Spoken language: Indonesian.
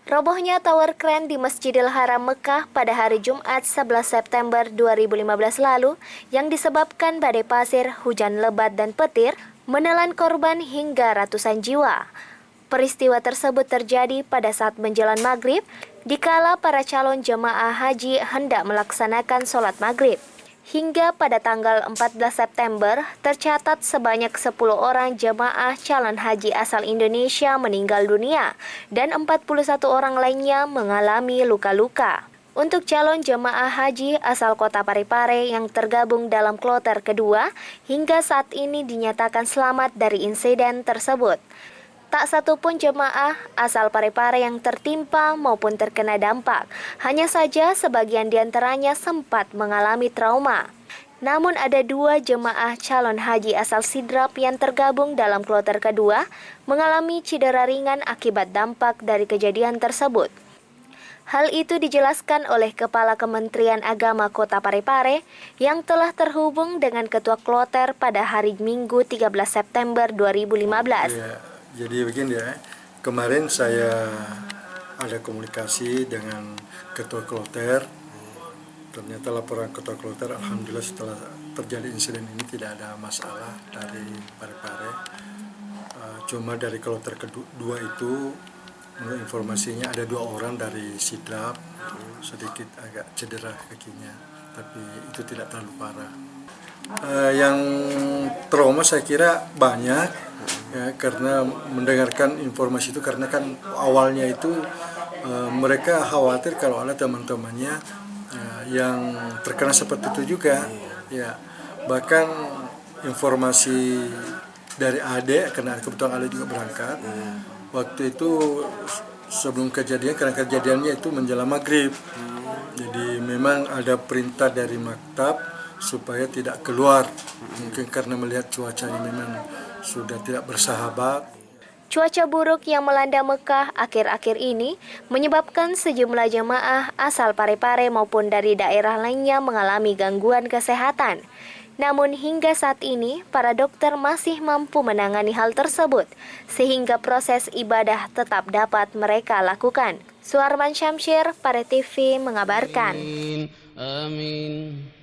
Robohnya tower crane di Masjidil Haram Mekah pada hari Jumat 11 September 2015 lalu yang disebabkan badai pasir, hujan lebat dan petir menelan korban hingga ratusan jiwa. Peristiwa tersebut terjadi pada saat menjelang maghrib, dikala para calon jemaah haji hendak melaksanakan sholat maghrib. Hingga pada tanggal 14 September, tercatat sebanyak 10 orang jemaah calon haji asal Indonesia meninggal dunia dan 41 orang lainnya mengalami luka-luka. Untuk calon jemaah haji asal kota Parepare yang tergabung dalam kloter kedua, hingga saat ini dinyatakan selamat dari insiden tersebut. Tak satu pun jemaah asal Parepare yang tertimpa maupun terkena dampak. Hanya saja sebagian diantaranya sempat mengalami trauma. Namun ada 2 jemaah calon haji asal Sidrap yang tergabung dalam kloter kedua mengalami cedera ringan akibat dampak dari kejadian tersebut. Hal itu dijelaskan oleh Kepala Kementerian Agama Kota Parepare yang telah terhubung dengan Ketua Kloter pada hari Minggu 13 September 2015. Ya, jadi begini ya, kemarin saya ada komunikasi dengan Ketua Kloter. Ternyata laporan Ketua Kloter, alhamdulillah setelah terjadi insiden ini tidak ada masalah dari Parepare. Cuma dari Kloter kedua itu, menurut informasinya ada 2 orang dari Sidrap, sedikit agak cedera kakinya, tapi itu tidak terlalu parah. Yang trauma saya kira banyak, ya, karena mendengarkan informasi itu, karena kan awalnya itu mereka khawatir kalau ada teman-temannya yang terkena seperti itu juga, ya. Bahkan informasi dari Ade, karena kebetulan Ade juga berangkat waktu itu sebelum kejadian, karena kejadiannya itu menjelang maghrib. Jadi memang ada perintah dari maktab supaya tidak keluar, mungkin karena melihat cuacanya memang sudah tidak bersahabat. Cuaca buruk yang melanda Mekah akhir-akhir ini menyebabkan sejumlah jemaah asal Parepare maupun dari daerah lainnya mengalami gangguan kesehatan. Namun hingga saat ini, para dokter masih mampu menangani hal tersebut, sehingga proses ibadah tetap dapat mereka lakukan. Suarman Syamsyir, Pare TV mengabarkan. Amin.